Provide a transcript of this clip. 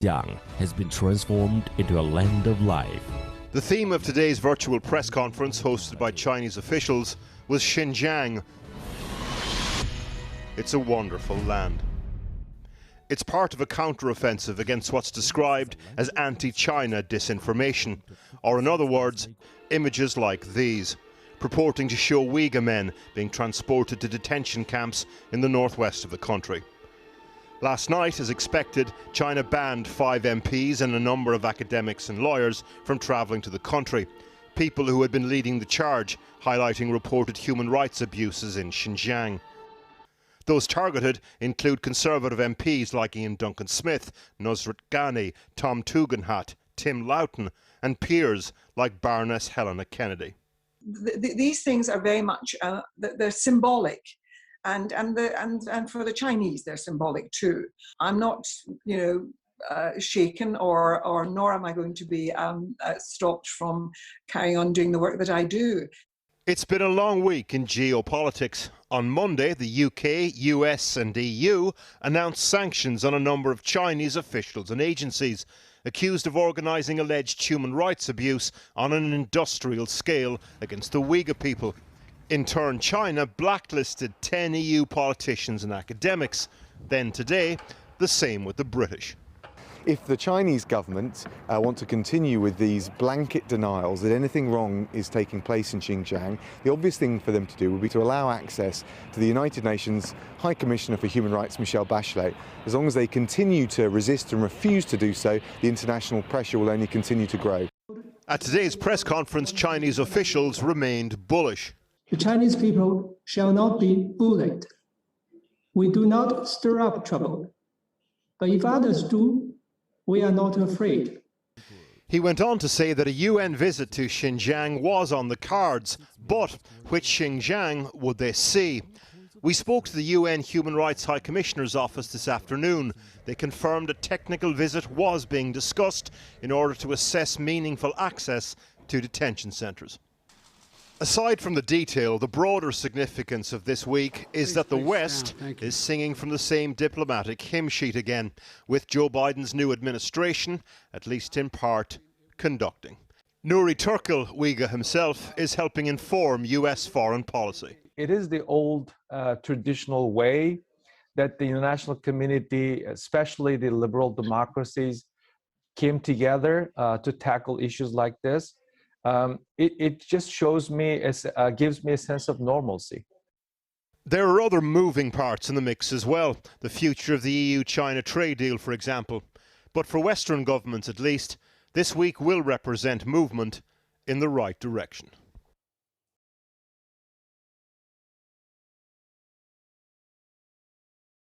Xinjiang has been transformed into a land of life. The theme of today's virtual press conference, hosted by Chinese officials, was Xinjiang. It's a wonderful land. It's part of a counter-offensive against what's described as anti-China disinformation, or in other words, images like these, purporting to show Uighur men being transported to detention camps in the northwest of the country. Last night, as expected, China banned 5 MPs and a number of academics and lawyers from travelling to the country, people who had been leading the charge, highlighting reported human rights abuses in Xinjiang. Those targeted include Conservative MPs like Iain Duncan Smith, Nusrat Ghani, Tom Tugendhat, Tim Loughton, and peers like Baroness Helena Kennedy. These things are very much they're symbolic, and for the Chinese they're symbolic too. I'm not, shaken, or nor am I going to be stopped from carrying on doing the work that I do. It's been a long week in geopolitics. On Monday, the UK, US and EU announced sanctions on a number of Chinese officials and agencies accused of organising alleged human rights abuse on an industrial scale against the Uighur people. In turn, China blacklisted 10 EU politicians and academics. Then today, the same with the British. If the Chinese government want to continue with these blanket denials that anything wrong is taking place in Xinjiang, the obvious thing for them to do would be to allow access to the United Nations High Commissioner for Human Rights, Michelle Bachelet. As long as they continue to resist and refuse to do so, the international pressure will only continue to grow. At today's press conference, Chinese officials remained bullish. The Chinese people shall not be bullied. We do not stir up trouble. But if others do, we are not afraid. He went on to say that a UN visit to Xinjiang was on the cards, but which Xinjiang would they see? We spoke to the UN Human Rights High Commissioner's office this afternoon. They confirmed a technical visit was being discussed in order to assess meaningful access to detention centres. Aside from the detail, the broader significance of this week is that the West is singing from the same diplomatic hymn sheet again, with Joe Biden's new administration, at least in part, conducting. Nuri Turkil, Uighur himself, is helping inform US foreign policy. It is the old traditional way that the international community, especially the liberal democracies, came together to tackle issues like this. It just shows me, gives me a sense of normalcy. There are other moving parts in the mix as well. The future of the EU-China trade deal, for example. But for Western governments at least, this week will represent movement in the right direction.